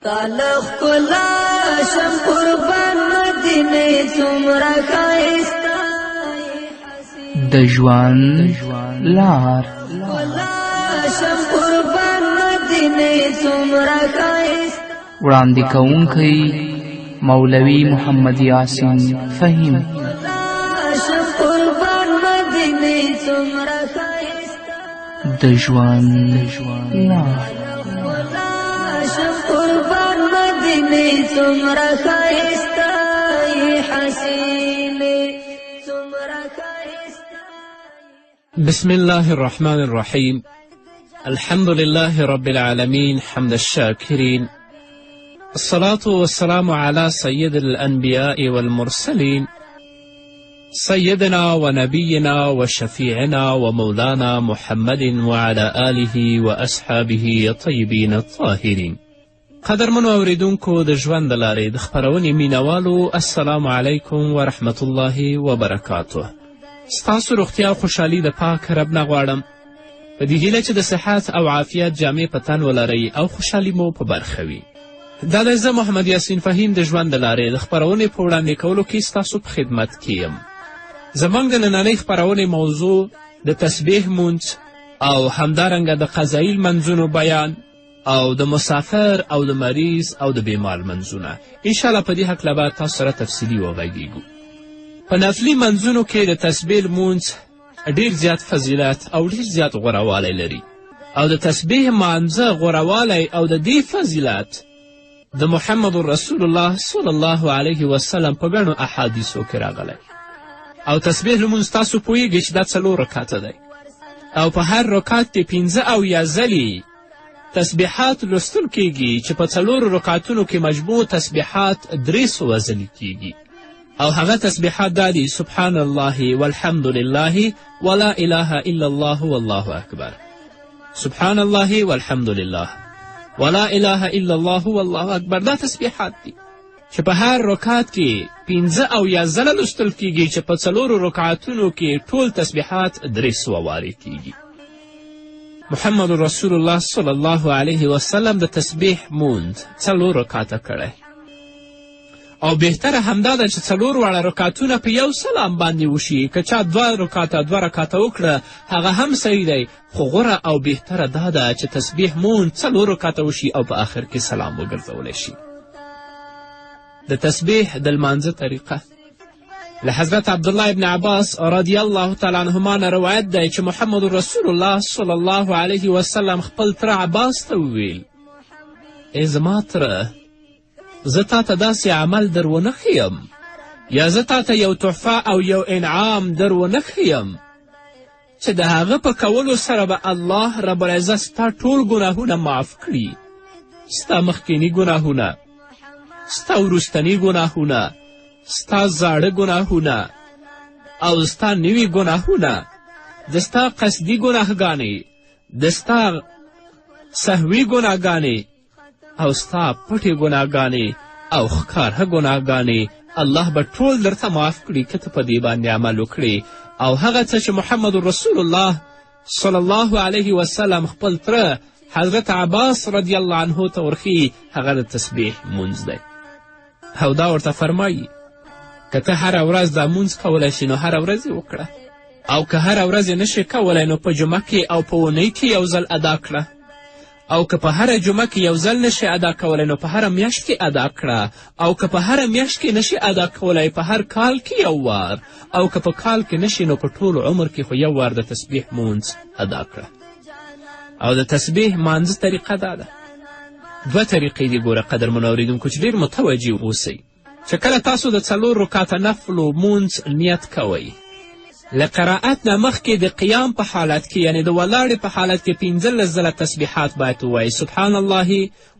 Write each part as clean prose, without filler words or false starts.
تالخ کلا شم قربان مدینه څومره ښایسته د ژوند لار کلا شم قربان مدینه څومره ښایسته وړاندې کوونکی مولوي محمد یاسین فهیم شم قربان مدینه څومره ښایسته د ژوند لار شم قربان مدینه څومره ښایسته حسینه څومره ښایسته. بسم الله الرحمن الرحيم. الحمد لله رب العالمين حمد الشاكرين، الصلاة والسلام على سيد الأنبياء والمرسلين سيدنا ونبينا وشفيعنا ومولانا محمد وعلى آله وأصحابه الطيبين الطاهرين. قدرمنو اوریدونکو د ژوند د لارې د خپرونې مینوالو، السلام علیکم ورحمة الله وبرکاته. ستاسو روغتیا او خوشحالي د پاک رب نه غواړم، په دې هیله چې د صحت او عافیت جامې په تن ولرئ او خوشحالي مو په برخه وي. دا دی زه محمد یاسین فهیم د ژوند د لارې د خپرونې په وړاندې کولو کې ستاسو په خدمت کې یم. زموږ د نننۍ خپرونې موضوع د تسبیح مونځ او همدارنګه د قضایي لمنځونو بیان او د مسافر او د مریض او د بیمار منځونه. انشاءالله په دې هکله به تاسو سره تفصیلي وغږیږو. په نفلي منځونو کې د تسبیح لمونځ ډېر زیات فضیلت او ډېر زیات غوروالی لري، او د تسبیح مانځه غوروالی او د دې فضیلت د محمد رسول الله صلی الله علیه وسلم په ګڼو احادیثو کې راغلی. او تسبیح لمونځ تاسو پوهیږئ چې دا 4 رکعته دی، او په هر رکعت کې 15 ځلې تسبیحات لوستل کیږي، چې په 4 رکعتونو کې مجموع تسبیحات 300 ځلې کیږي. او هغه تسبیحات دا دي: سبحان الله والحمد لله ولا اله الا الله والله اکبر. سبحان الله والحمد لله ولا اله الا الله والله اکبر. دا تسبیحات دي چې په هر رکعت کې 15 ځله لوستل کیږي، چې په 4 رکعتونو کې ټول تسبیحات 300 وارې کیږي. محمد رسول الله صلی الله علیه وسلم د تسبیح مونځ 4 رکعته کړی، او بهتره همدا ده چې 4 واړه رکعتونه په یو سلام باندې وشي. که چا 2 رکعته وکړه هغه هم صحیح دی، خو غوره او بهتره دا ده چې تسبیح مونځ 4 رکعته وشي او په آخر کې سلام وګرځولی شي. د تسبیح د لمانځه طریقه له حضرت عبدالله ابن عباس رضی الله تعالی عنهما نه روایت دی چې محمد رسول الله صلی الله علیه وسلم خپل تره عباس ته وویل: ای زما تره، زه تا ته داسې عمل در ونه ښیم، یا زه تا ته یو تحفه او یو انعام در ونه ښیم چې د هغه په کولو سره به الله رب العزت ستا ټول ګناهونه معاف کړي، ستا مخکیني ګناهونه، ستا وروستني ګناهونه، ستا زاړه ګناهونه او ستا نوي ګناهونه، د ستا قصدي ګناهګانې، د ستا سهوي ګناهګانې او ستا پټې ګناهګانې او ښکاره ګناهګانې الله به ټول درته معاف کړي که ته په دې باندې عمل وکړې. او هغه څه چې محمد رسول الله صلی الله علیه وسلم خپل تره حضرت عباس رضی الله عنه ته ورښیي هغه د تسبیح مونځ دی. او دا ورته فرمایي که ته هره ورځ دا مونځ کولی شي نو هره ورځ یې وکړه، او که هره ورځ یې نشې کولی نو په جمعه کې او په اونۍ کې یو ځل ادا کړه، او که په هره جمعه کې یو ځل نشي ادا کولی نو په هره میاشت کې ادا کړه، او که په هره میاشت کې نشي ادا کولی په هر کال کې یو وار، او که په کال کې نشي نو په ټول عمر کې خو یو وار د تسبیح مونځ ادا کړه. او د تسبیح مانځه طریقه دا ده. 2 طریقې دي ګوره قدرمنو اوریدونکو چې ډېر متوجه اوسئ. چې کله تاسو د 4 رکعته نفلو مونځ نیت کوئ، له قرائت نه مخکې د قیام په حالت کې، یعنی د ولاړې په حالت کې 15 ځله تسبیحات باید ووایئ: سبحان الله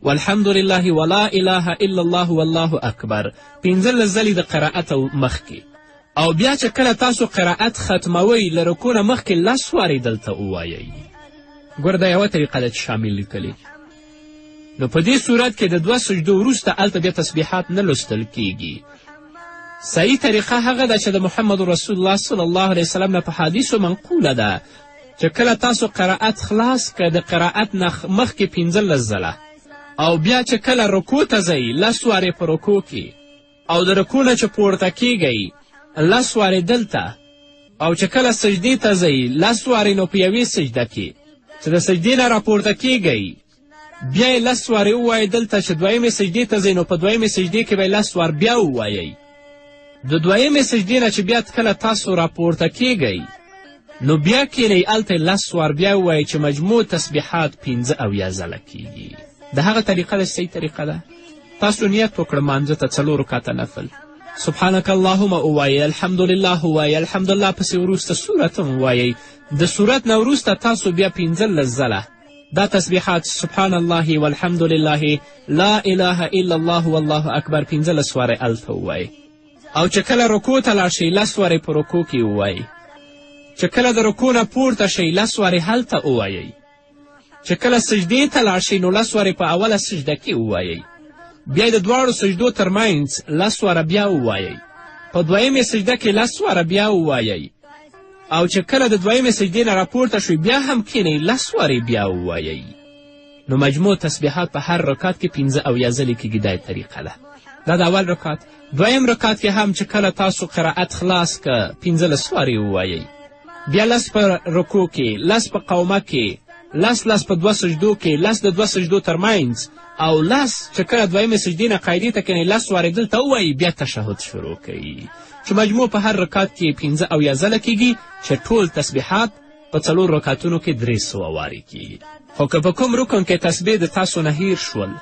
والحمد لله ولا اله الا الله والله اکبر، 15 ځلې د قرائت مخکې. او بیا چې کله تاسو قرائت ختموئ له رکوع نه مخکې 10 وارې دلته ووایئ. ګوره دا یوه طریقه ده چې شامل لیکلي. نو په دې صورت کې د 2 سجدو وروسته هلته بیا تسبیحات نه لوستل کیږي. صحیح طریقه هغه ده چې د محمد رسول الله صلی الله علیه وسلم نه په حدیثو منقوله ده چې کله تاسو قرائت خلاص که د قرائت نه مخکې 15 ځله او بیا چې کله رکوع ته ځئ 10 وارې په رکوع کې او د رکوع نه چې پورته کیږئ 10 وارې دلته او چې کله سجدې ته ځئ 10 وارې نو په یوې سجده کې چې د سجدې نه راپورته کیږئ بیا یې 10 وارې ووایئ دلته چې دویمې سجدې ته ځئ نو په دویمې سجدې کې به یې 10 وار بیا ووایئ د دویمې سجدې نه چې بیا کله تاسو راپورته کیږئ نو بیا کینئ هلته 10 وار بیا ووایئ چې مجموع تسبیحات 15 ځله کیږي د هغه طریقه د صحیح طریقه ده تاسو نیت وکړه مانځه ته 4 رکعته نفل سبحانک اللهم ووایئ الحمدلله ووایئ الحمدلله پسې وروسته سورت هم ووایئ د سورت نه وروسته تاسو بیا 15 ځله دا تسبیحات سبحان الله والحمدلله لا اله الا الله والله اکبر 15 وارې هلته ووایئ او چې کله رکوع ته لاړ شئ 10 وارې په رکوع کې ووایئ چې کله د رکوع نه پورته شئ 10 وارې هلته ووایئ چې کله سجدې ته لاړ شئ نو 10 وارې په اوله سجده کې ووایئ بیا د دواړو سجدو ترمنځ 10 واره بیا ووایئ په دویمې سجده کې 10 واره بیا ووایئ او چې کله د دویمې سجدې نه راپورته شوئ بیا هم کینئ 10 وارې بیا ووایئ نو مجموع تسبیحات په هر رکعت کې 15 ځلې کیږي دا طریقه ده دا د اول رکعت دویم رکعت کې هم چې کله تاسو قرائت خلاص که 15 وارې ووایئ بیا 10 په رکوع کې 10 په قومه کې 10 په 2 سجدو کې 10 د 2 سجدو ترمنځ او 10 چې کله دویمې سجدې نه قاعدې ته کینئ 10 وارې دلته ووایئ بیا تشهد شروع کوئ چې مجموع په هر رکعت کې 15 ځله کیږي چې ټول تسبیحات په 4 رکعتونو کې 300 وارې کیږي خو که په کوم رکن کې تسبیح د تاسو نه هیر شول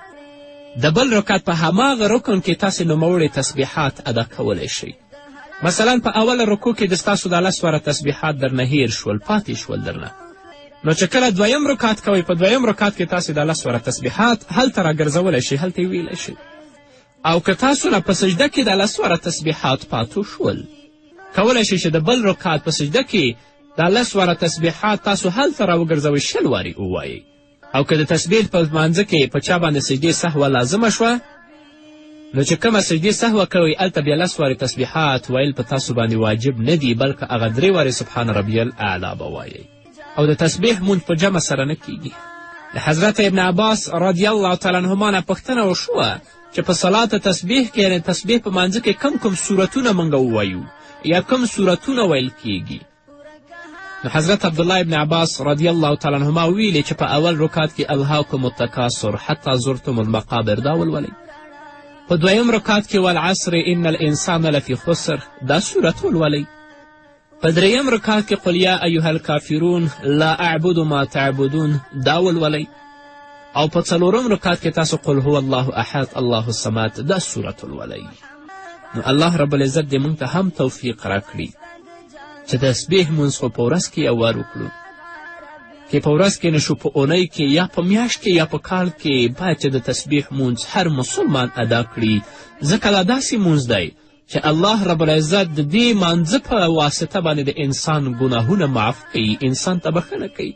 د بل رکعت په هماغه رکن کې تاسې نوموړې تسبیحات ادا کولی شئ مثلا په اوله رکوع کې د ستاسو د 10 واره تسبیحات درنه هیر شول پاتې شول درنه نو چې کله دویم رکعت کوئ په دویم رکعت کې تاسې د 10 واره تسبیحات هلته راګرځولی شئ هلته یې ویلی شئ او که تاسو نه په سجده کې د 10 واره تسبیحات پاتو شول کولی شئ چې د بل رکعت په سجده کې د 10 واره تسبیحات تاسو هلته راوګرځوئ 10 وارې ووایئ او که د تسبیح په لمانځه کې په چا باندې سجدې سهوه لازمه شوه نو چې کومه سجدې سهوه کوئ هلته بیا 10 وارې تسبیحات ویل په تاسو باندې واجب نه دي بلکې هغه 3 وارې سبحان ربی الاعلی به وایئ او د تسبیح مونځ په جمع سره نه کیږي د حضرت ابن عباس رضی الله تعالی عنهما نه پوښتنه وشوه چې په صلات تسبیح کې یعنې تسبیح په مانځه کې کم صورتونه موږ ووایو یا کم صورتونه ویل کیږي نو حضرت عبدالله ابن عباس رضی الله تعالی عنهما ویلي چې په اول رکعت کې الهاکم التکاثر حتی زرتم المقابر دا ولولئ په دویم رکعت کې والعصر ان الانسان لفی خسر دا صورت ولولئ په دریم رکعت کې قل یا ایها الکافرون لا اعبد ما تعبدون دا ولولئ او په 4م رکعت کې تاسو قل هو الله احد الله الصمد دا صورت ولولئ نو الله رب العزت دې موږ ته هم توفیق راکړي چې تسبیح مونځ خو په ورځ کې یو وار وکړو که په ورځ کې نشو په اونۍ کې یا په میاشت کې یا په کال کې باید چې د تسبیح مونځ هر مسلمان ادا کړي ځکه دا داسې مونځ دی چې الله رب العزت د دې مانځه په واسطه باندې د انسان ګناهونه معاف کوي انسان ته بخښنه کوي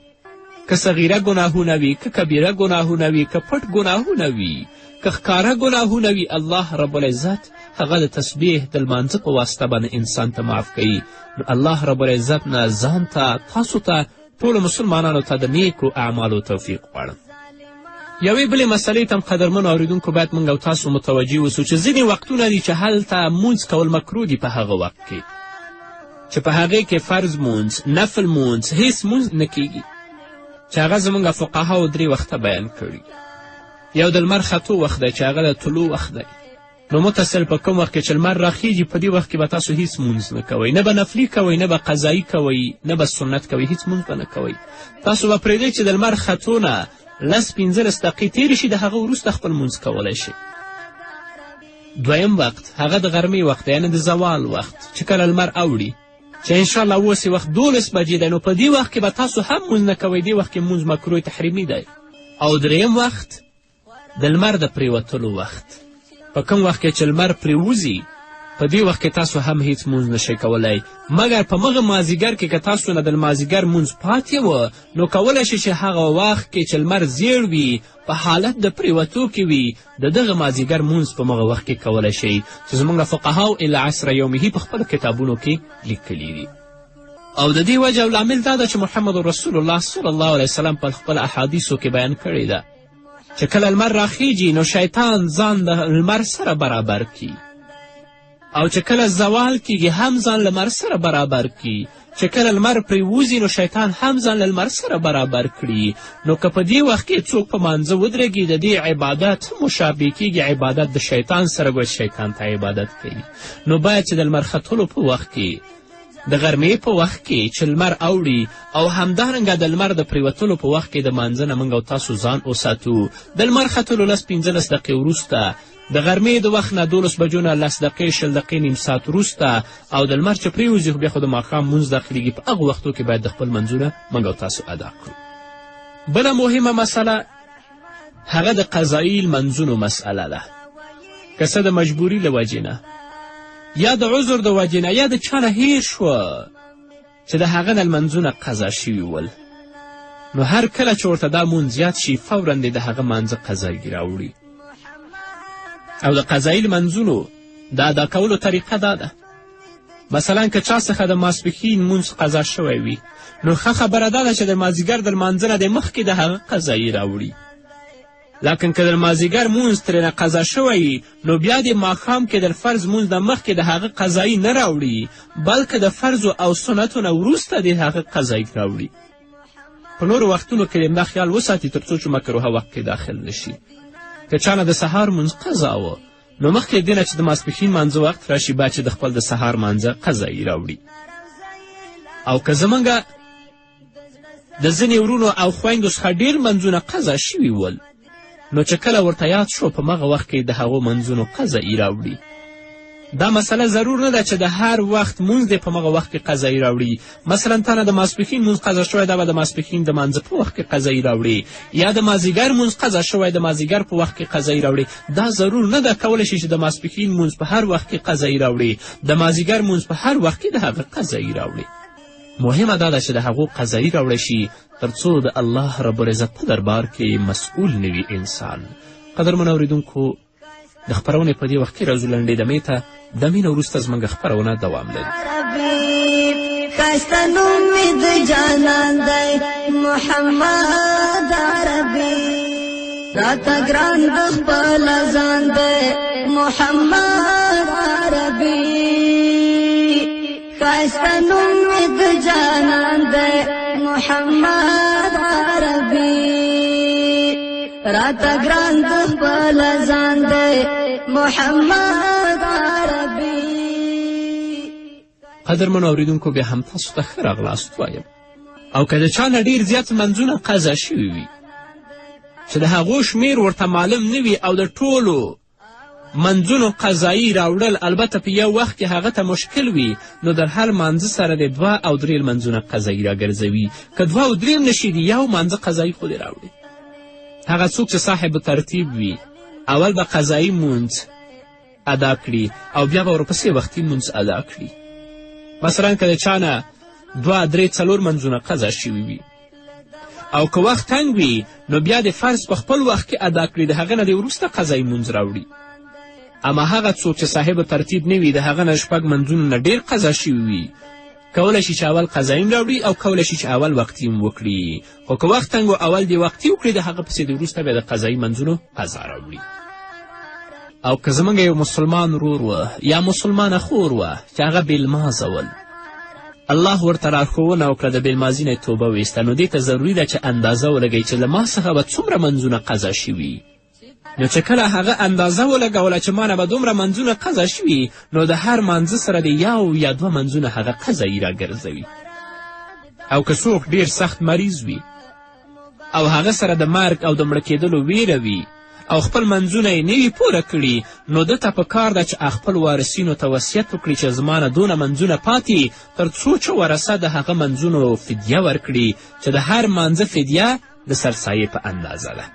که صغیره ګناهونه وي که کبیره ګناهونه وي که پټ ګناهونه وي که ښکاره ګناهونه وي الله رب العزت هغه د تسبیح د لمانځه په واسطه باندې انسان ته معاف کوي نو الله رب العزت نه ځان ته تاسو ته ټولو مسلمانانو ته د نیکو اعمالو توفیق غواړم یوې بلې مسلې ته هم قدرمنو اورېدونکو باید موږ او تاسو متوجه اوسو چې ځینې وختونه دي چې هلته مونځ کول مکروه دي په هغه وخت کې چې په هغې کې فرض مونځ نفل مونځ هیڅ مونځ نه کیږي چې هغه زموږ فقهاو 3 وخته بیان کړي یو د لمر ختو وخت دی چې هغه د طلوع وخت دی نو متصل په کوم وخت کې چې لمر راخیږي په دې وخت کې به تاسو هیڅ مونځ نه کوئ نه به نفلي کوئ نه به قضایي کوئ نه به سنت کوئ هیڅ مونځ به نه کوئ تاسو به پرېږدئ چې د لمر ختو نه 10-15 دقیقې تېرې شي د هغه وروسته خپل مونځ کولی شي دویم وخت هغه د غرمې وخت یعنې د زوال وخت چې کله لمر اوړي چې انشاءالله اوس وخت 12 بجې دی نو په دې وخت کې به تاسو هم مونځ نه کوئ دې وخت کې مونځ مکروه تحریمي دی او دریم وخت د لمر د پرېوتلو وخت په کوم وخت کې چې لمر پرېوځي په دې وخت کې تاسو هم هیڅ مونځ نشئ کولی مګر په مغه مازدیګر کې که تاسو نه د لمازدیګر مونځ پاتې وه نو کولی شي چې هغه وخت کې چې لمر زیړ وي په حالت د پرېوتو کې وي د دغه مازدیګر مونځ په مغه وخت کې کولی شئ چې زموږ فقهاو الی عصر یومه په خپلو کتابونو کې لیکلي دي او د دې وجه او لامل دا ده چې محمد رسول الله صلی الله علیه وسلم په خپل احادیثو کې بیان کړی ده چې کله لمر راخیږي نو شیطان ځان د لمر سره برابر کی، او چې کله زوال کیږي هم ځان لمر سره برابر کی، چې کله لمر پرې ووځي نو شیطان هم ځان له لمر سره برابر کړي. نو که په دې وخت کې څوک په مانځه ودرېږي د دې عبادت مشابه کیږي عبادت د شیطان سره، ګویا شیطان ته عبادت کوي. نو باید چې د لمر ختلو په وخت کې، د غرمې په وخت کې چې لمر اوړي، او همدارنګه د لمر د پرېوتلو په وخت کې د مانځه نه موږ او تاسو ځان وساتو. د لمر ختلو 15 دقیقې وروسته، د غرمې د وخت نه 12 بجو نه 10 دقیقې 20 دقیقې نیم ساعت وروسته، او د لمر چې پرېوځي خو بیا خو د ماښام مونځ داخلېږي، په هغو وختو کې باید د خپل منځونه موږ او تاسو ادا کړو. بله مهمه مسله هغه د قضایي لمنځونو مسئله ده. که څه د مجبوري له وجې نه، یا د عذر د وجې نه، یا د چا نه هیر شوه چې د هغه نه لمنځونه قضا شوي ول، نو هر کله چې ورته دا مونځ زیات شي فوراً د هغه مانځه قضایي راوړي. او د قضایي لمنځونو د ادا کولو طریقه دا ده، مثلا که چا څخه د ماسپښین مونځ قضا شوی وي نو ښه خبره دا ده چې د مازدیګر د لمانځه نه د مخکې د هغه قضایي راوړي. لکن که د مازدیګر مونځ ترېنه قضا شوی نو بیا د ماښام کې د فرض مونځ د مخکې د هغه قضایي نه راوړي، بلکې د فرضو او سنتو نه وروسته د هغه قضایي راوړي. په نورو وختونو کې دا خیال وساتي تر څو چې مکروه وخت کې داخل نشي. که چا نه د سهار مونځ قضا و نو مخکې دې نه چې د ماسپښین مانځه وخت راشي باید چې د خپل د سهار مانځه قضایي راوړي. او که زموږ د ځینې ورونو او خویندو څخه ډېر منځونه قضا شوي ول نو چې کله ورته یاد شو په مغه وخت کې د هغو منځونو قضایي راوړي. دا مسله ضرور نه ده چې د هر وخت مونځ دې په مغه وخت کې قضایي راوړي. مثلا تا نه د ماسپښین مونځ قضا شوی دا به د ماسپښین د مانځه په وخت کې قضایي راوړي، یا د مازدیګر مونځ قضا شوی د مازدیګر په وخت کې قضایي راوړي. دا ضرور نه ده کولی شي چې د ماسپښین مونځ په هر وخت کې قضایي راوړي، د مازدیګر مونځ په هر وخت کې د هغه قضایي راوړي. مهمه دا ده چې د هغو قضایي راوړی شي تر څو د الله رب العزت په دربار کې مسؤول نه وي انسان. قدرمنو اورېدونکو، د خپرونې په دې وخت کې راځو لنډې دمې ته. دمې نه وروسته زموږ خپرونه دوام لري. ښایسته نوم مې د جانان دی محمد عربي، راته ګران د خپل ځان دی محمد عربي. ښایسته نوم مې د جانان دی محمد عربي، راته ګران د خپل ځان دی محمد عربي. قدرمنو اورېدونکو، بیا هم تاسو ته ښه راغلاست وایم. او که د چا نه ډېر زیات منځونه قضا شوي وي چې د هغو شمیر ورته معلوم نه وي او د ټولو منځونو قضایي راوړل البته په یو وخت کې هغه ته مشکل وي، نو در هر مانځه سره د 2 او 3 منځونه قضایي راګرځوي. که 2 او 3 نشي د یو مانځه قضایي خو دې راوړي. هغه څوک چې صاحب ترتیب وي اول به قضایي مونځ ادا کړي او بیا به ورپسې وختي مونځ ادا کړي. مثلا که د چا نه 2 3 4 منځونه قضا شوي وي او که وخت تنګ وي نو بیا د فرض په خپل وخت کې ادا کړي، د هغه نه د وروسته قضایي مونځ راوړي. اما هغه څوک چې صاحب ترتیب نه وي د هغه نه 6 منځونه نه ډېر قضا شوي وي کولی شي چې اول قضایي راوړي او کولی شي چې اول وقتي وکړي، خو که وخت تنګ اول دې وقتي وکړي د هغه پسې د وروسته بیا د قضایي منځونو قضا راوړي. او که زموږ یو مسلمان ورور و یا مسلمانه خور وه چې هغه بېلمازه ول، الله ورته لارښوونه وکړه د بېلمازي نه توبه ویسته، نو دې ته ضروري ده چې اندازه ولګوي چې له ما څخه به څومره منځونه قضا شوي. نو چې کله هغه اندازه ولګوله چې ما نه به دومره منځونه قضا شوي نو د هر منځه سره د 1 یا 2 منځونه هغه قضایي راګرځوي. او که څوک ډېر سخت مریض وي او هغه سره د مرګ او د مړه کېدلو ویره وي او خپل منځونه یې نه وي پوره کړي، نو ده ته په کار ده چې خپل وارثینو ته وصیت وکړي چې زما نه دونه منځونه پاتې تر څو چې ورثه د هغه منځونو فدیه ورکړي چې د هر منځه فدیه د سرسایې په اندازه ده.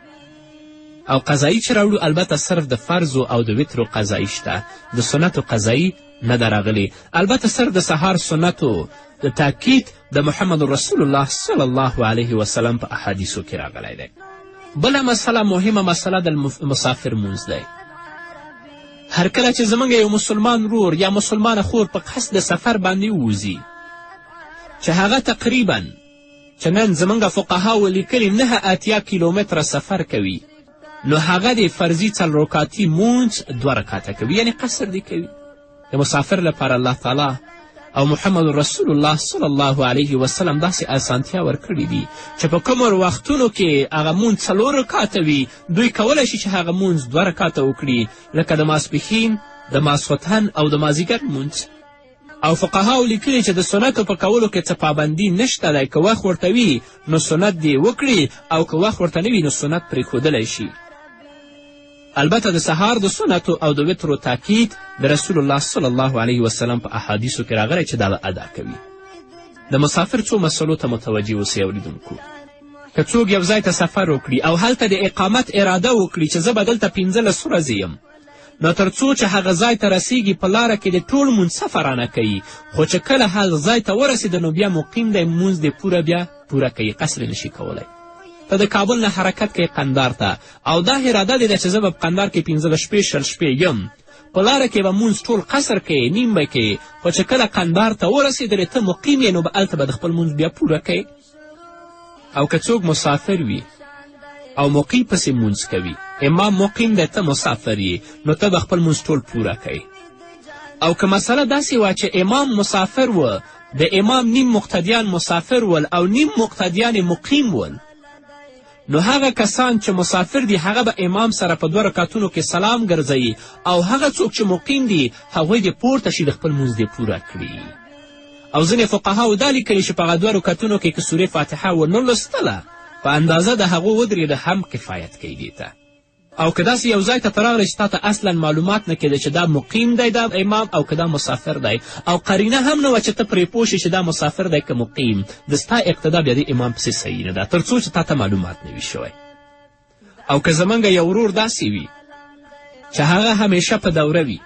او قضایي چې راوړو البته صرف د فرضو او د وترو قضایي شته، د سنتو قضایي نه ده راغلې. البته صرف د سهار سنتو د تاکید د محمد رسول الله صلی الله علیه وسلم په احادیثو کې راغلی دی. بله مسله، مهمه مسله د مسافر مونځ دی. هر کله چې زموږ یو مسلمان ورور یا مسلمانه خور په قصد د سفر باندې ووځي چې هغه تقریبا چې نن زموږ فقهاو لیکلي 9 کیلومتره سفر کوي، نو هغه د فرضي 4 رکاتي مونځ 2 رکاته کوي، یعنی قصر دی کوي. د مسافر لپاره الله تعالی او محمد رسول الله صلی الله علیه وسلم داسې اسانتیا ورکړي دي چې په کومو وختونو کې هغه مونځ 4 رکاته وي، دوی کولی شي چې هغه مونځ 2 رکاته وکړي، لکه د ماسپښین، د ماسخوتن او د مازدیګر مونځ. او فقهاو لیکلي چې د سنتو په کولو کې څه پابندي نشته دی، که وخت ورته وي نو سنت دې وکړي، او که وخت ورته نه وي نو سنت پرېښودلی شي. البته د سهار د سنتو او د وترو تاکید د رسول الله صلی الله علیه وسلم په احادیثو کې راغلی چې دا به ادا کوي. د مسافر څو مسلو ته متوجه اوسئ اوریدونکو. که څوک یو ځای ته سفر وکړي او هلته د اقامت اراده وکړي چې زه به دلته 15 ورځې یم، نو تر څو چې هغه ځای ته رسیږي په لاره کې د ټول مونځ سفرانه کوي، خو چې کله هغه ځای ته ورسېده نو بیا مقیم دی، مونځ دی بیا پوره کوي، قصر نشي کولی. ته د کابل نه حرکت کوي قندار ته، او دا اراده دی چې زه به په قندار کې 15 شپې 20 شپې یم، په لاره کې به مونځ ټول قصر کوي، نیم به کوي، خو چې کله قندار ته ورسېدلې ته مقیم یې نو به هلته به د خپل مونځ بیا پوره کوي. او که څوک مسافر وي او مقیم پسې مونځ کوي، امام مقیم دی ته مسافر یې، نو ته به خپل مونځ ټول پوره کوي. او که مسله داسې وه چې امام مسافر و، د امام نیم مقتدیان مسافر ول او نیم مقتدیان مقیم ول، نو هغه کسان چې مسافر دي هغه به امام سره په 2 رکاتونو کې سلام ګرځوي، او هغه څوک چې مقیم دي هغوی دې پورته شي د خپل مونځ دې پوره کړي. او ځینې فقهاو دا لیکلي چې په هغه 2 رکاتونو کې که سورې فاتحه ونه لوستله، په اندازه د هغو ودرېده هم کفایت کوي دې ته. او که داسې یو ځای ته ته راغلی چې تا ته اصلا معلومات نه کېده چې دا مقیم دی دا امام او که دا مسافر دی، او قرینه هم نه وه چې ته پرې پوه شې چې دا مسافر دی که مقیم، د ستا اقتدا بیا د امام پسې صحیح نه ده، تر څو چې تا ته معلومات نه وي شوی. او که زمونږ یو ورور داسې وي چې هغه همیشه په دوره وي،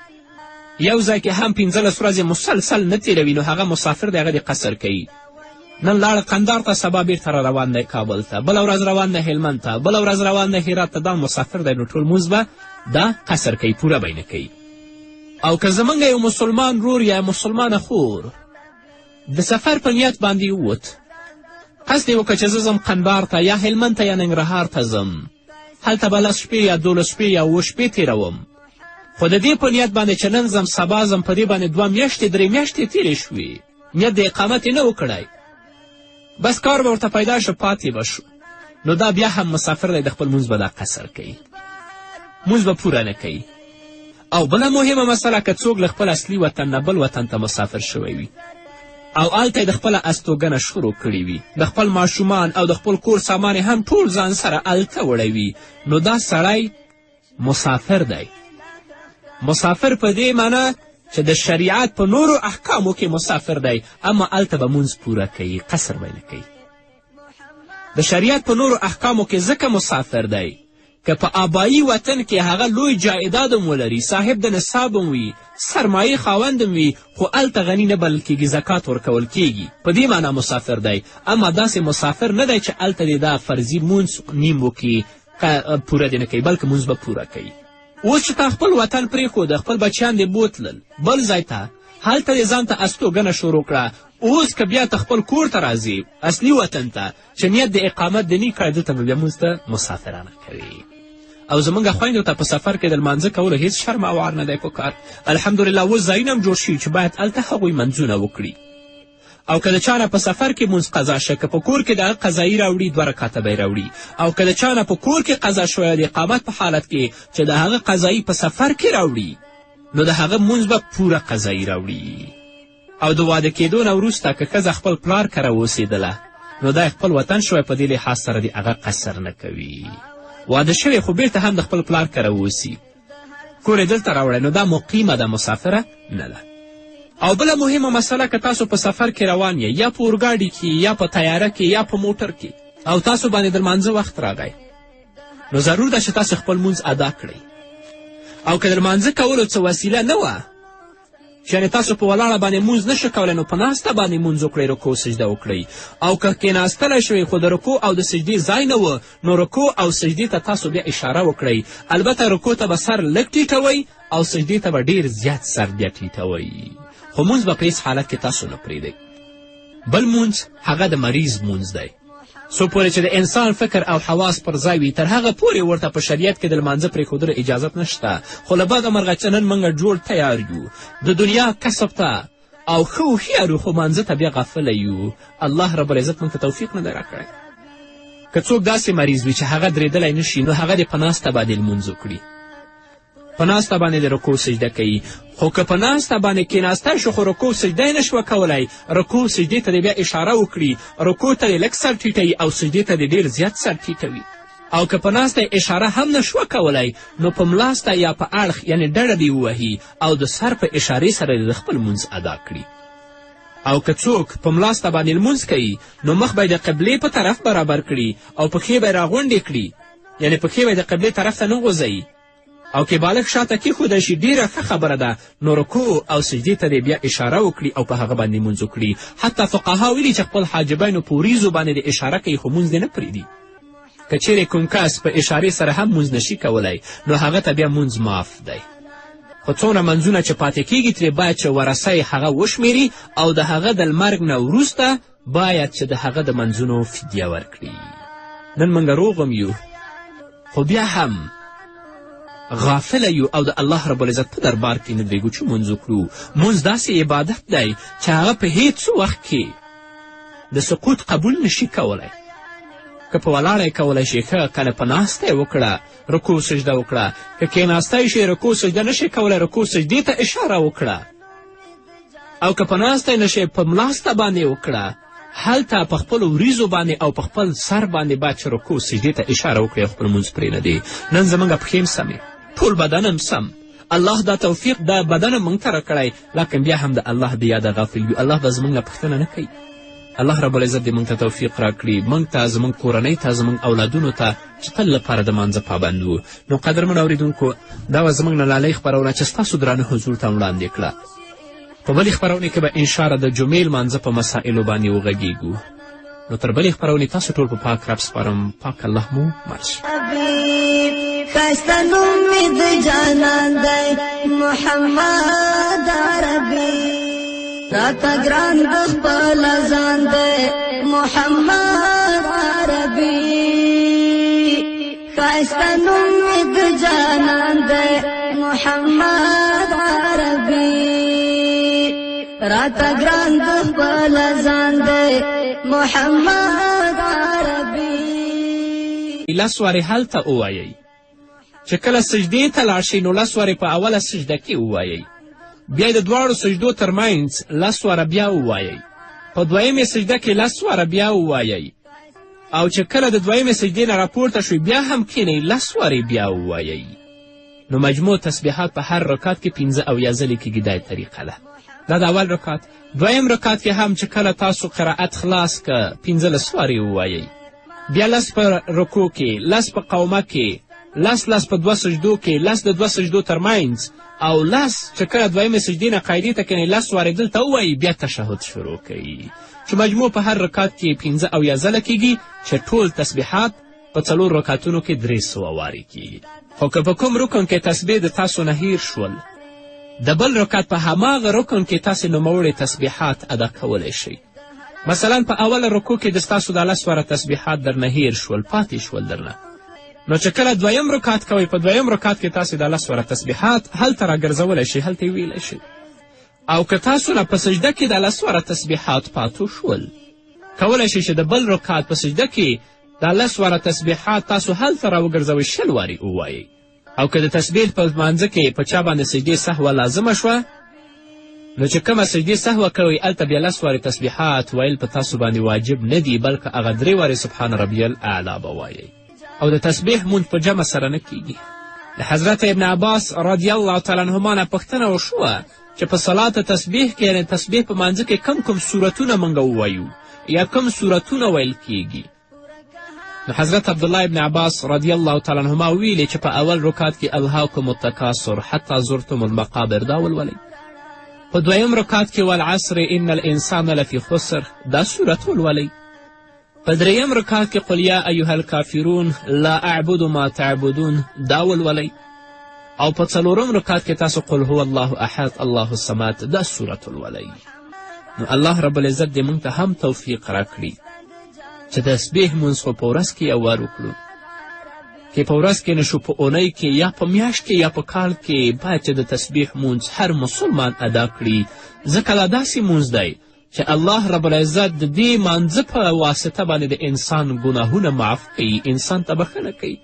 یو ځای کې هم 15 ورځې مسلسل نه تېروي، نو هغه مسافر دی، هغه د قصر کوي. نن لاړه قندار ته، سبا بیرته را روان دی کابل ته، بله ورځ روان دی هلمند ته، بله ورځ روان دی هرات ته، دا مسافر دی، نو ټول مونځ به دا قصر کوي، پوره به یې نه کوي. او که زمونږ یو مسلمان رور یا مسلمانه خور د سفر په نیت باندې ووت، قصد یې وکړه چې زه ځم قندار ته یا هلمند ته یا ننګرهار ته ځم، هلته به 10 شپې یا 12 شپې یا 7 شپې تېروم، خو د دې په نیت باندې چې نن ځم سبا ځم، په دې باندې 2 میاشتې 3 میاشتې تېرې شوې، نیت د اقامت یې نه و کړی، بس کار به ورته پیدا شو، پاتې به شو، نو دا بیا هم مسافر دی، د خپل مونځ به دا قصر کوي، مونځ به پوره نه کوي. او بله مهمه مسله، که څوک له خپل اصلي وطن نه بل وطن ته مسافر شوی وي او هلته یې د خپله استوګنه شروع کړې وي، د خپل ماشومان او د خپل کور سامان هم ټول ځان سره هلته وړی وي، نو دا سړی مسافر دی. مسافر په دې معنی چې د شریعت په نورو احکامو کې مسافر دی، اما هلته به مونځ پوره کوي، قصر به نه کوي. د شریعت په نورو احکامو کې ځکه مسافر دی که په آبایی وطن کې هغه لوی جایداد هم ولري، صاحب د نصاب هم وي، سرمایې خاوند هم وي، خو هلته غني نه بلل کېږي، زکات ورکول کېږي، په دې معنا مسافر دی. اما داسې مسافر نه دی چې هلته دې دا فرضي مونځ نیم وکړي، پوره دې نه کوي، بلکې مونځ به پوره کوي. اوس چې تا خپل وطن پرېښوده، خپل بچیان دې بوتلل بل ځای ته، هلته دې ځان ته استوګنه شروع کړه، اوس که بیا ته خپل کور ته راځي، اصلي وطن ته، چې نیت د اقامت دې نه کړی، دلته به بیا مونځ ته مسافرانه کوي. او زمونږ خویندو ته په سفر کې د لمانځه کولو هیڅ شرم او عار نه دی په کار. الحمدلله اوس ځایونه هم جوړ شوي چې باید هلته هغوی منځونه وکړي. او که د چا نه په سفر کې مونځ قضا شه، که په کور کې د هغه قضایي راوړي 2 رکاته به یې راوړي، او که د چا نه په کور کې قضا شوی د اقامت په حالت کې چې د هغه قضایي په سفر کې راوړي، نو د هغه مونځ به پوره قضایي راوړي. او د واده کېدو نه وروسته که ښځه خپل پلار کره اوسېدله، نو دا خپل وطن شوی، په دې لحاظ سره د هغه قصر نه کوي. واده شوی خو بیرته هم د خپل پلار کره اوسي، کور یې دلته راوړی، نو دا مقیمه ده، مسافره نه ده. او بله مهمه مسله، که تاسو په سفر کې روان یې، یا په اورګاډي کې یا په طیاره کې یا په موټر کې، او تاسو باندې د لمانځه وخت راغی، نو ضرور ده چې تاسو خپل مونځ ادا کړئ. او که د لمانځه کولو څه وسیله نه وه، یعنې تاسو په ولاړه باندې مونځ نشئ کولی، نو په ناسته باندې مونځ وکړئ، رکوع سجده وکړئ. او که کېناستلی شوئ خو د رکوع او د سجدې ځای نه و، نو رکوع او سجدې ته تاسو بیا اشاره وکړئ. البته رکوع ته به سر لږ ټیټوئ او سجدې ته به ډېر زیات سر بیا ټیټوئ، خو مونځ به په هېڅ حالت کې تاسو نه پرېږدئ. بل مونځ هغه د مریض مونځ دی، څو پورې چې د انسان فکر او حواس پر ځای وي تر هغه پورې ورته په شریعت کې د لمانځه پرېښودلو اجازت نشته. خو له بده مرغه چې نن موږ جوړ تیار یو د دنیا کسب ته او ښه هوښیار یو، خو مانځه ته بیا غافله یو. الله رب العزت موږ ته توفیق نه دی راکړی. که څوک داسې مریض وي چې هغه درېدلی نشي، نو هغه دې په ناسته باندې لمونځ وکړي، په ناسته باندې د رکوع سجده کوي. خو که په ناسته باندې کېناستی شو خو رکوع سجده یې نشوه کولی، رکوع سجدې ته دې بیا اشاره وکړي، رکوع ته دې لږ سر ټیټوي او سجدې ته دې ډېر زیات سر ټیټوي. او که په ناسته اشاره هم نشوه کولی، نو په ملاسته یا په اړخ یعنې ډډه دې ووهي او د سر په اشارې سره دې د خپل لمونځ ادا کړي. او که څوک په ملاسته باندې لمونځ کوي، نو مخ به یې د قبلې په طرف برابر کړي او پښې به یې راغونډې کړي، یعنې پښې به یې د قبلې طرف ته نه غورځوي. او که بالغ شاته کیښودی شي ډېره ښه خبره ده، نو رکوع او سجدې ته دې بیا اشاره وکړي او په هغه باندې لمونځ وکړي. حتی فقها ویلي چې خپل حاجبینو په وریځو باندې د اشاره کوي خو مونځ دې نه پرېږدي. که چیرې کوم کس په اشارې سره هم مونځ نشي کولی، نو هغه ته بیا مونځ معاف دی. خو څومره منځونه چې پاتې کیږي ترې باید چې ورثه هغه وشمېري او د هغه د المرګ نه وروسته باید چې د هغه د منځونو فدیه ورکړي. نن موږ روغ هم یو، خو بیا هم غافله یو او د الله رب العزت په دربار کې نه درېږو چې مونځ وکړو. مونځ داسې عبادت دی چې هغه په هیڅ وخت کې د سقوط قبول نشي کولی. که په ولاړه یې کولی شي ښه، کله په ناسته یې وکړه، رکوع سجده وکړه. که کېناستی شي رکوع سجده نشي کولی، رکوع سجدې ته اشاره وکړه. او که په ناسته نشي په ملاسته باندې وکړه، هلته په خپلو وریځو باندې او په خپل سر باندې باید چې رکوع سجدې ته اشاره وکړي او خپل لمونځ پرېږدي. نن زموږ پښې هم سمې، ټول بدن هم سم، الله دا توفیق دا بدن هم موږ ته راکړی، لکن بیا هم د الله د یاده غافل یو. الله به زموږ نه پوښتنه نه کوي. الله رب العزت دې موږ ته توفیق راکړي، موږ ته، زموږ کورنۍ ته، زموږ اولادونو ته چې تل لپاره د مانځه پابند وو. نو قدرمنو اورېدونکو، دا وه زموږ نننۍ خپرونه چې ستاسو درانه حضور ته وړاندې کړه. په بلې خپرونې کې به انشاءالله د جمعې لمانځه په مسایلو باندې وغږیږو. نو تر بلې خپرونې تاسو ټول په پاک رب سپارم. پاک الله مو مل شي. ښایسته نوم مې د جانان دی محمد عربي، راته ګران د خپل ځان دی محمد عربي. ښایسته نوم مې د جانان دی محمد عربي، راته ګران د خپل ځان دی محمد عربي. لس وارې هلته ووایئ چې کله سجدې ته لاړ شئ، نو لس وارې په اوله سجده کې ووایئ، بیا د دواړو سجدو ترمنځ لس واره بیا ووایئ، په دویمې سجده کې لس واره بیا ووایئ، او چې کله د دویمې سجدې نه راپورته شوئ بیا هم کښېنئ، لس وارې بیا ووایئ. نو مجموع تسبیحات په هر رکات کې 15 ځلې کېږي. دا طریقه ده. دا د اول رکات. دویم رکات کې هم چې کله تاسو قرائت خلاص که 15 وارې ووایئ، بیا لس په رکوع کې، لس په قومه کې، لس په 2 سجدو کې، لس د 2 سجدو ترمنځ، او لس چې کله دویمې سجدې نه قاعدې ته کښېنئ 10 وارې دلته ووایي، بیا تشهد شروع کوي، چې مجموع په هر رکات کې 15 ځله کېږي، چې ټول تسبیحات په 4 رکاتونو کې 300 وارې کېږي. خو که په کوم رکن کې تسبیح د تاسو نه هیر شول، د بل رکات په هماغه رکن کې تاسې نوموړې تسبیحات ادا کولی شئ. مثلا په اوله رکوع کې د ستاسو د 10 واره تسبیحات درنه هیر شول، پاتې شول درنه، نو چې کله دویم رکات کوئ، په دویم رکات کې تاسې د 10 واره تسبیحات هلته راګرځولی شئ، هلته یې ویلی شئ. او که تاسو نه په سجده کې د 10 واره تسبیحات پاتو شول، کولی شئ چې د بل رکات په سجده کې د 10 واره تسبیحات تاسو هلته راوګرځوئ، 20 وارې ووایئ. او که د تسبیح په لمانځه کې په چا باندې سجدې سهوه لازمه شوه، نو چې کومه سجدې سهوه کوئ، هلته بیا 10 وارې تسبیحات ویل په تاسو باندې واجب نه دي، بلکې هغه 3 وارې سبحان ربی الاعلی به وایئ. او د تسبیح مونځ په جمع سره نه کیږي. د حضرت ابن عباس رضی الله تعالی عنهما نه پوښتنه وشوه چې په صلات تسبیح کې، یعنې تسبیح په مانځه کې کم صورتونه موږ ووایو یا کم صورتونه ویل کیږي. نو حضرت عبدالله ابن عباس رضی الله تعالی عنهما ویلي چې په اول رکات کې الهاکم التکاثر حتی زرتم المقابر دا ولولئ، په دویم رکات کې والعصر ان الانسان لفی خسر دا صورت ولولئ، په دریم رکات کې قل یا ایها الکافرون لا اعبد ما تعبدون دا ولولئ، او په 4م رکات کې تاسو قل هو الله احد الله الصمد دا صورت ولولئ. نو الله رب العزت دې موږ ته هم توفیق راکړي چې تسبیح مونځ خو په ورځ کې یو وار وکړو، که په ورځ کې نشو په اونۍ کې یا په میاشت کې یا په کال کې باید چې د تسبیح مونځ هر مسلمان ادا کړي، ځکه دا داسې مونځ دی چې الله رب العزت د دې مانځه په واسطه باندې د انسان ګناهونه معاف کوي، انسان ته بخښنه کوي.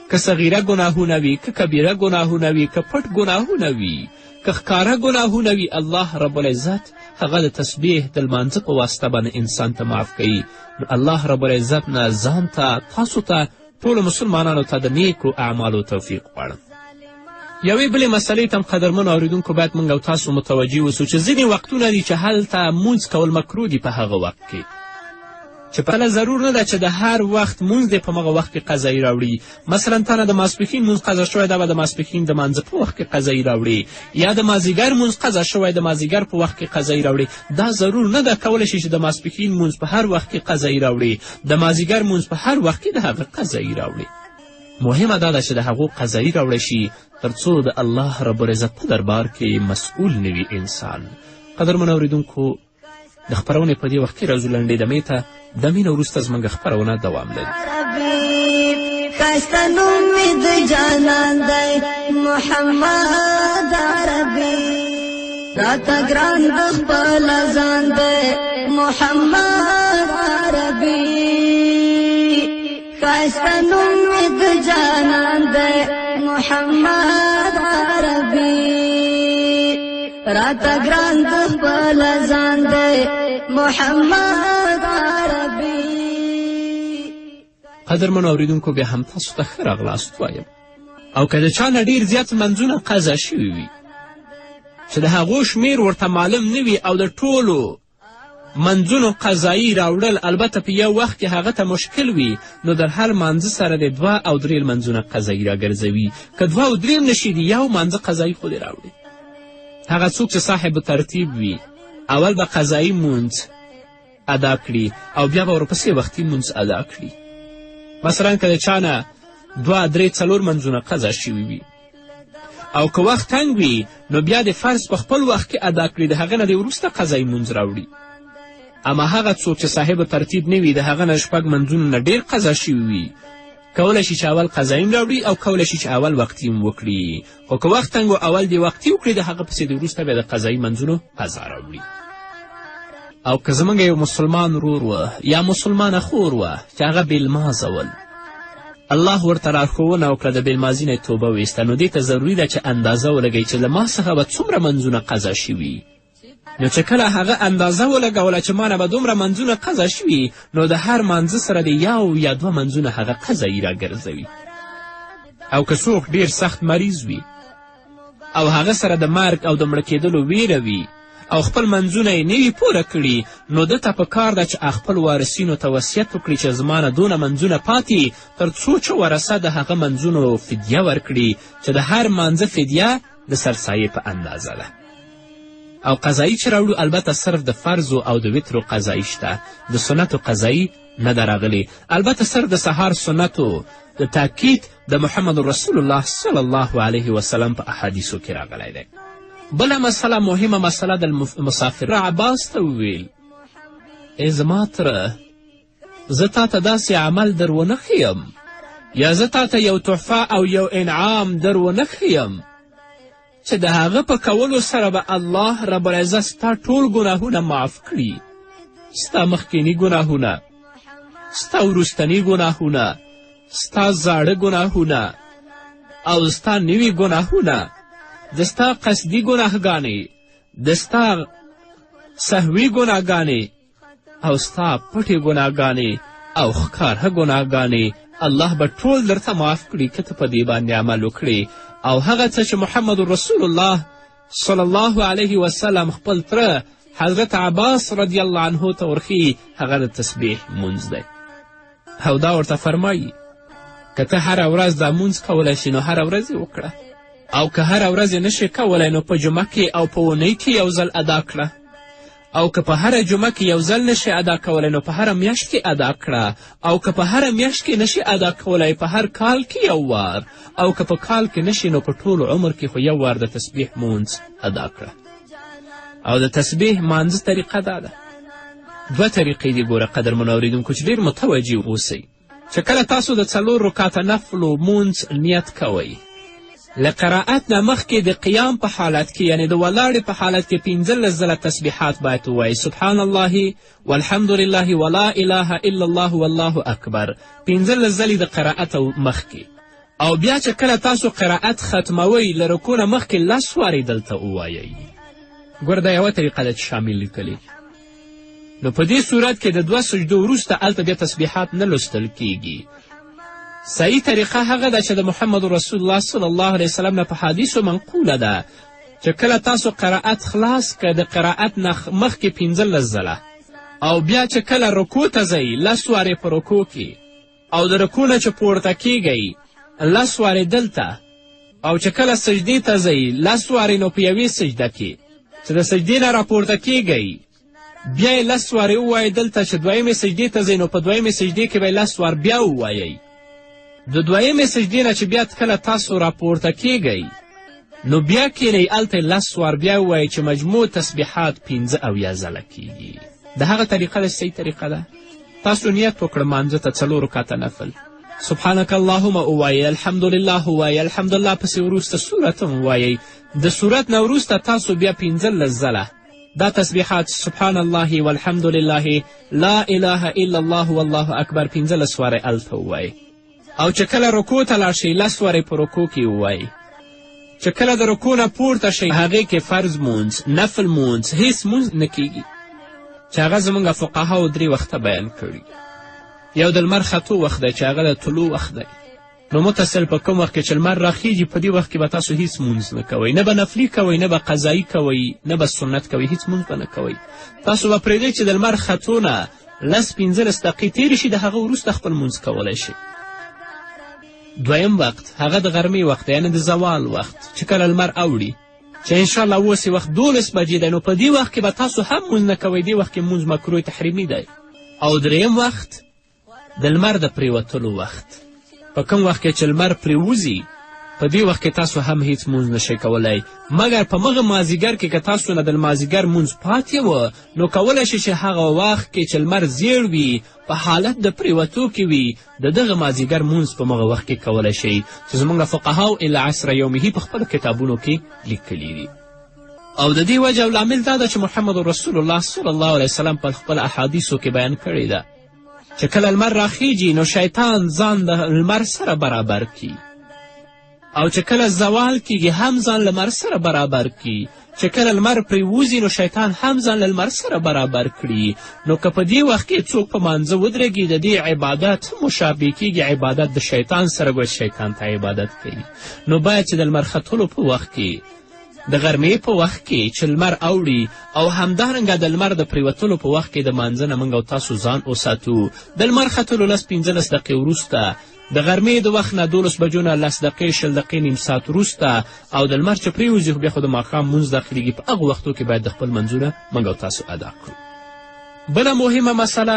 که صغیره ګناهونه وي، که کبیره ګناهونه وي، که پټ ګناهونه وي، که ښکاره ګناهونه وي، الله رب العزت هغه د تسبیح د لمانځه په واسطه باندې انسان ته معاف کوي. نو الله رب العزت نه ځان ته، تاسو ته، ټولو مسلمانانو ته د نیکو اعمالو توفیق غواړم. یوې بلې مسلې ته هم قدرمنو اورېدونکو باید موږ او تاسو متوجه اوسو چې ځینې وختونه دي چې هلته مونځ کول مکروه دي په هغه وخت کې، چې پهله ضرور نه ده چې د هر وخت مونځ دی په مغه وخت کې قضایي راوړي. مثلا تا نه د ماسپښین مونځ قضا شوی ده، به د ماسپښین د مانځه په وخت کې قضایي راوړي، یا د مازدیګر مونځ قضا شوی د مازدیګر په وخت کې قضایي راوړي. دا ضرور نه ده کولی شي چې د ماسپښین مونځ په هر وخت کې قضایي راوړي، د مازدیګر مونځ په هر وخت کې د هغه قضایي راوړي. مهمه دا ده چې د هغو قضایي راوړی شي تر څو د الله رب العزت په دربار کې مسؤول نه وي انسان. قدرمنو اورېدونکو، د خپرونې په دې وخت کې راځو لنډې دمې ته. دمې نه وروسته زموږ خپرونه دوام لري. ښایسته نوم مې د جانان دی محمد عربي، راته ګران د خپل ځان دی محمد عربي، ښایسته نوم مې د جانان دی محمد عربي، راته ګران د خپل ځان دی محمد عربي. قدرمنو اورېدونکو، بیا هم تاسو ته ښه راغلاست وایم. او که د چا نه ډېر زیات منځونه قضا شوي وي چې د هغو شمیر ورته معلوم نه وي او د ټولو منځونو قضایي راوړل البته په یو وخت کې هغه ته مشکل وي، نو در هر منځه سره د 2 او 3 منځونه قضایي راګرځوي. که 2 او 3 نشي د یو منځه قضایي خو دې راوړي. هغه څوک چې صاحب ترتیب وي اول به قضایي مونځ ادا کړي او بیا به ورپسې وختي مونځ ادا کړي. مثلا که د چا نه 2 3 4 منځونه قضا شوي وي او که وخت تنګ وي نو بیا د فرض په خپل وخت کې ادا کړي، د هغه نه د وروسته قضایي مونځ راوړي. اما هغه څوک چې صاحب ترتیب نه وي، د هغه نه 6 منځونه نه ډېر قضا شوي وي، کولی شي چې اول قضایي راوړي او کولی شي چې اول وختي وکړي. خو که وخت تنګ اول دې وختي وکړي، د هغه پسې د وروسته بیا د قضایي منځونو قضا راوړي. او که زموږ یو مسلمان ورور و یا مسلمانه خور وه چې هغه بېلمازه ول، الله ورته لارښوونه وکړه د بېلمازي نه توبه ویسته، نو دې ته ضروري ده چې اندازه ولګوي چې له ما څخه به څومره منځونه قضا شوي. نو چې کله هغه اندازه ولګوله چې ما نه به دومره منځونه قضا شوي، نو د هر منځه سره د 1 یا 2 منځونه هغه قضایي راګرځوي. او که څوک ډېر سخت مریض وي او هغه سره د مرګ او د مړه کېدلو ویره وي او خپل منځونه یې نه وي پوره کړي، نو ده ته پکار ده چې خپل وارثینو ته وصیت وکړي چې زما نه دونه منځونه پاتې، تر څو چې ورثه د هغه منځونو فدیه ورکړي، چې د هر منځه فدیه د سرسایې په اندازه ده. او قضایي چې راوړو البته صرف د فرضو او د وترو قضایي شته، د سنتو قضایي نه ده راغلې. البته صرف د سهار سنتو د تاکید د محمد رسول الله صلی الله علیه وسلم په احادیثو کې راغلی دی. بله مسله، مهمه مسله، د مسافر عباس ته وویل: ای زما تره، زه تا ته داسې عمل در ونه ښیم یا زه تا ته یو تحفه او یو انعام در ونه ښیم چې د هغه په کولو سره به الله رب العزت ستا ټول ګناهونه معاف کړي، ستا مخکیني ګناهونه، ستا وروستني ګناهونه، ستا زاړه ګناهونه او ستا نوي ګناهونه، د ستا قصدي ګناهګانې، د ستا سهوي ګناهګانې او ستا پټې ګناهګانې او ښکاره ګناهګانې الله به ټول درته معاف کړي که ته په دې باندې عمل وکړې. او هغه څه چې محمد رسول الله صلی الله علیه وسلم خپل تره حضرت عباس رضی الله عنه ته ورښیي، هغه د تسبیح مونځ دی. او دا ورته فرمایي که ته هره ورځ دا مونځ کولی شي نو هره ورځ یې وکړه، او که هره ورځ یې نشي کولی نو په جمعه کې او په اونۍ کې یو ځل ادا کړه، او که په هره جمعه کې یو ځل نشي ادا کولی نو په هره میاشت کې ادا کړه، او که په هره میاشت کې نشي ادا کولی په هر کال کې یو وار، او که په کال کې نشي نو په ټول عمر کې خو یو وار د تسبیح مونځ ادا کړه. او د تسبیح مانځه طریقه دا ده دوه طریقې دي ګوره قدرمنو اورېدونکو چې ډېر متوجه اوسئ چې کله تاسو د 4 رکعاته نفلو مونځ نیت کوئ له قرائت نه مخکې د قیام په حالت کې یعنې د ولاړې په حالت کې 15 ځله تسبیحات باید ووایئ سبحان الله والحمد لله ولا اله الا الله والله اکبر 15 ځلې د قرائت مخکې او بیا چې کله تاسو قرائت ختموئ له رکوع نه مخکې 10 وارې دلته ووایئ ګوره دا یوه طریقه ده چې شامل لیکلي نو په دې صورت کې د 2 سجدو وروسته هلته بیا تسبیحات نه لوستل کیږي صحیح طریقه هغه ده چې د محمد رسول الله صلی الله علیه وسلم نه په حدیثو منقوله ده چې کله تاسو قرائت خلاص که د قرائت نه مخکې 15 ځله او بیا چې کله رکوع ته ځئ 10 وارې په رکوع کې او د رکوع نه چې پورته کیږئ 10 وارې دلته او چې کله سجدې ته ځئ 10 وارې نو په یوې سجده کې چې د سجدې نه راپورته کیږئ بیا یې 10 وارې ووایئ دلته چې دویمې سجدې ته ځئ نو په دویمې سجدې کې به یې 10 وار بیا ووایئ د دویمې سجدې نه چې بیا کله تاسو راپورته کیږئ نو بیا کینئ هلته 10 وار بیا ووایئ چې مجموع تسبیحات 15 ځله کیږي د هغه طریقه ده صحیح طریقه ده تاسو نیت وکړه مانځه ته 4 رکعاته نفل سبحانک اللهم ووایئ الحمدلله ووایئ الحمدلله پسې وروسته سورت هم ووایئ د سورت نه وروسته تاسو بیا 15 ځله دا تسبیحات سبحان الله والحمد لله لا اله الا الله والله اکبر 15 وارې هلته ووایئ او چې کله رکوع ته لاړ شئ 10 وارې په رکوع کې ووایئ چې کله د رکوع نه پورته شئ هغې کې فرض مونځ نفل مونځ هیڅ مونځ نه کیږي چې هغه زموږ فقهاو 3 وخته بیان کړي یو د لمر ختو وخت دی چې هغه د طلوع وخت دی نو متصل په کوم وخت کې چې لمر راخیږي په دې وخت کې به تاسو هیڅ مونځ نه کوئ نه به نفلي کوئ نه به قضایي کوئ نه به سنت کوئ هیڅ مونځ به نه کوئ تاسو به پرېږدئ چې د لمر ختو نه 10-15 دقیقې تېرې شي د هغه وروسته خپل مونځ کولی شي دویم وخت هغه د غرمې وخت یعنې د زوال وخت چې کله لمر اوړي چې انشاءالله اوس وخت 12 بجې دی نو په دې وخت کې به تاسو هم مونځ نه کوئ دې وخت کې مونځ مکروه تحریمي دی او دریم وخت د لمر د پرېوتلو وخت په کوم وخت کې چې لمر پرېوځي په دې وخت کې تاسو هم هیڅ مونځ نشئ کولی مګر په مغه مازدیګر کې که تاسو نه د لمازدیګر مونځ پاتې وه نو کولی شي چې هغه وخت کې چې لمر زیړ وي په حالت د پرېوتو کې وي د دغه مازدیګر مونځ په مغه وخت کې کولی شئ چې زموږ فقهاو الی عصر یومه په خپلو کتابونو کې لیکلي دي او د دې وجه او لامل دا ده چې محمد رسول الله صلی الله علیه وسلم په خپل احادیثو کې بیان کړې ده چې کله لمر راخیږي نو شیطان ځان د لمر سره برابر کی او چې کله زوال کیږي هم ځان لمر سره برابر کی چې کله لمر پرېوځي نو شیطان هم ځان له لمر سره برابر کړي نو که په دې وخت کې څوک په مانځه ودرېږي د دې عبادت مشابه کیږي عبادت د شیطان سره ګویا شیطان ته عبادت کوي نو باید چې د لمر ختلو په وخت کې د غرمې په وخت کې چې لمر اوړي او همدارنګه د لمر د پرېوتلو په وخت کې د مانځه نه موږ او تاسو ځان وساتو د لمر ختلو 10-15 دقیقې وروسته د غرمې د وخت نه 12 بجو نه 10 دقیقې 20 دقیقې نیم ساعت وروسته او د لمر چې پرېوځي خو بیا خو د ماښام مونځ داخلېږي په هغو وختو کې باید د خپل منځونه موږ او تاسو ادا کړو بله مهمه مسله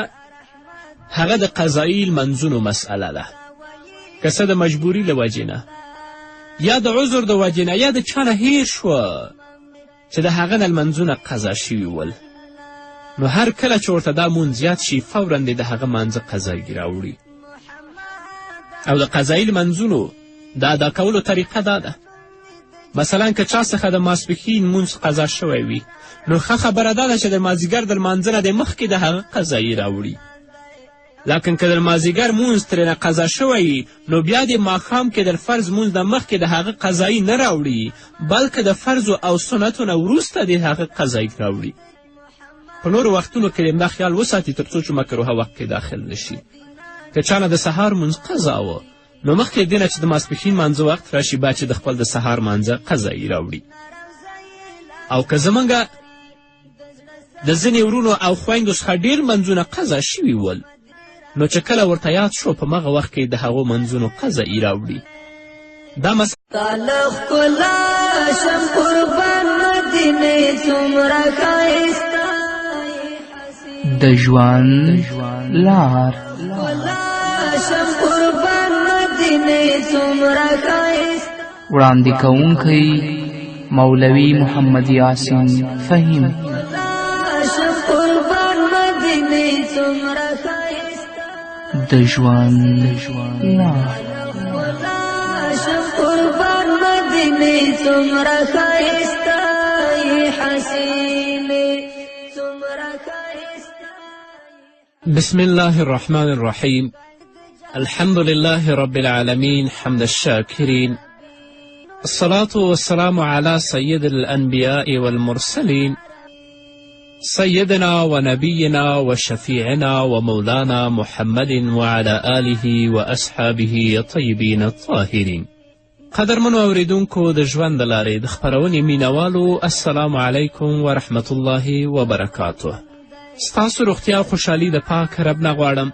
هغه د قضایي لمنځونو مسئله ده که څه د مجبوري له وجې نه یا د عذر د وجې نه یا د چا نه هیر شوه چې د هغه نه لمنځونه قضا شوي ول نو هر کله چې ورته دا مونځ زیات شي فورا د هغه مانځه قضایي راوړي او د قضایي لمنځونو د ادا کولو طریقه دا ده مثلا که چا څخه د ماسپښین مونځ قضا شوی وي نو ښه خبره دا ده چې د مازدیګر د لمانځه نه د مخکې د هغه قضایي راوړي لکن که د مازدیګر مونځ ترېنه قضا شوی نو بیا د ماښام کې د فرض مونځ د مخکې د هغه قضایي نه راوړي بلکې د فرضو او سنتو نه وروسته د هغه قضایي راوړي په نورو وختونو کې د خیال وساتي تر څو چې مکروه وخت کې داخل نشي که چا نه د سهار مونځ قضا وه نو مخکې دې نه چې د ماسپښین مانځه وخت راشي باید چې د خپل د سهار مانځه قضایي راوړي او که زموږ د ځینې ورونو او خویندو څخه ډېر منځونه قضا شوي ول نو چې کله ورته یاد شو په مغه وخت کې د هغو منځونو قضایي راوړي دا تعالی ښکلا شم قربان مدینې څومره ښایسته د ژوند لار شم قربان مدینې څومره ښایسته وړاندې کوونکی مولوي محمد یاسین فهیم شم قربان مدینې مدینه څومره ښایسته د ژوند لار شم قربان مدینه څومره ښایسته ای حسینه څومره ښایسته. بسم الله الرحمن الرحيم. الحمد لله رب العالمين حمد الشاكرين. الصلاة والسلام على سيد الأنبياء والمرسلين سيدنا ونبينا وشفيعنا ومولانا محمد وعلى آله وأصحابه الطيبين الطاهرين. قدرمنو اوریدونکو د ژوند د لارې د خپرونې مینوالو، السلام علیکم ورحمة الله وبرکاته. ستاسو روغتیا او خوشحالي د پاک رب نه غواړم،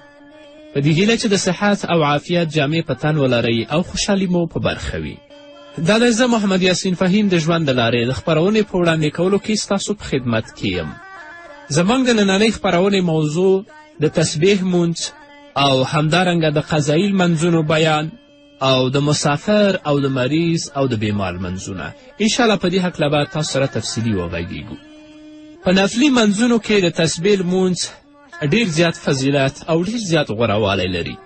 په دې هیله چې د صحت او عافیت جامې په تن ولرئ او خوشحالي مو په برخه وي. دا دی زه محمد یاسین فهیم د ژوند د لارې د خپرونې په وړاندې کولو کې ستاسو په خدمت کې یم. زموږ د نننۍ خپرونې موضوع د تسبیح مونځ او همدارنګه د قضایي لمنځونو بیان او د مسافر او د مریض او د بیمار منځونه. انشاءالله په دې هکله به تاسو سره تفصیلي وغږیږو. په نفلي منځونو کې د تسبیح لمونځ ډېر زیات فضیلت او ډېر زیات غوروالی لري،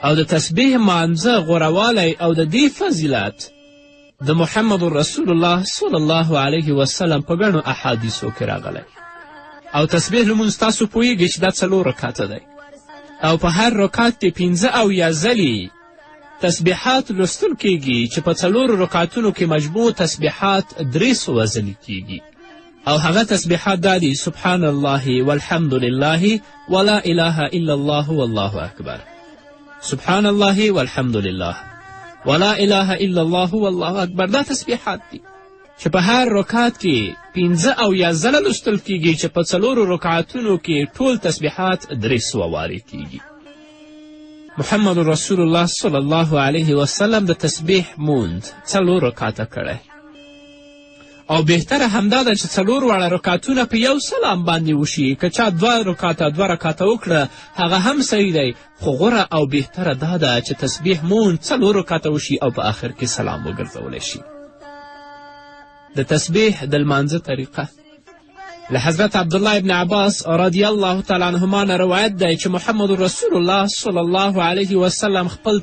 او د تسبیح مانځه غوروالی او د دې فضیلت د محمد رسول الله صلی الله علیه وسلم په ګڼو احادیثو کې راغلی. او تسبیح لمونځ تاسو پوهیږئ چې دا 4 رکعته دی، او په هر رکعت کې 15 ځلې تسبیحات لوستل کیږي چې په 4 رکعتونو کې مجموع تسبیحات 300 ځلې کیږي. او هغه تسبیحات دا دي: سبحان الله والحمد لله ولا اله الا الله والله اکبر. سبحان الله والحمد لله ولا اله الا الله والله اکبر. دا تسبیحات دي چې په هر رکعت کې 15 ځله لوستل کیږي، چې په 4 رکعتونو کې ټول تسبیحات 300 وارې کیږي. محمد رسول الله صلی الله علیه وسلم د تسبیح مونځ 4 رکعته کړی، او بهتره همدا ده چې 4 واړه رکعتونه په یو سلام باندې وشي. که چا 2 رکعته وکړه هغه هم صحیح دی، خو غوره او بهتره دا ده چې تسبیح مونځ 4 رکعته وشي او په آخر کې سلام وګرځولی شي. د تسبیح د لمانځه طریقه له حضرت عبدالله ابن عباس رضی الله تعالی عنهما نه روایت دی چې محمد رسول الله صلی الله علیه وسلم خپل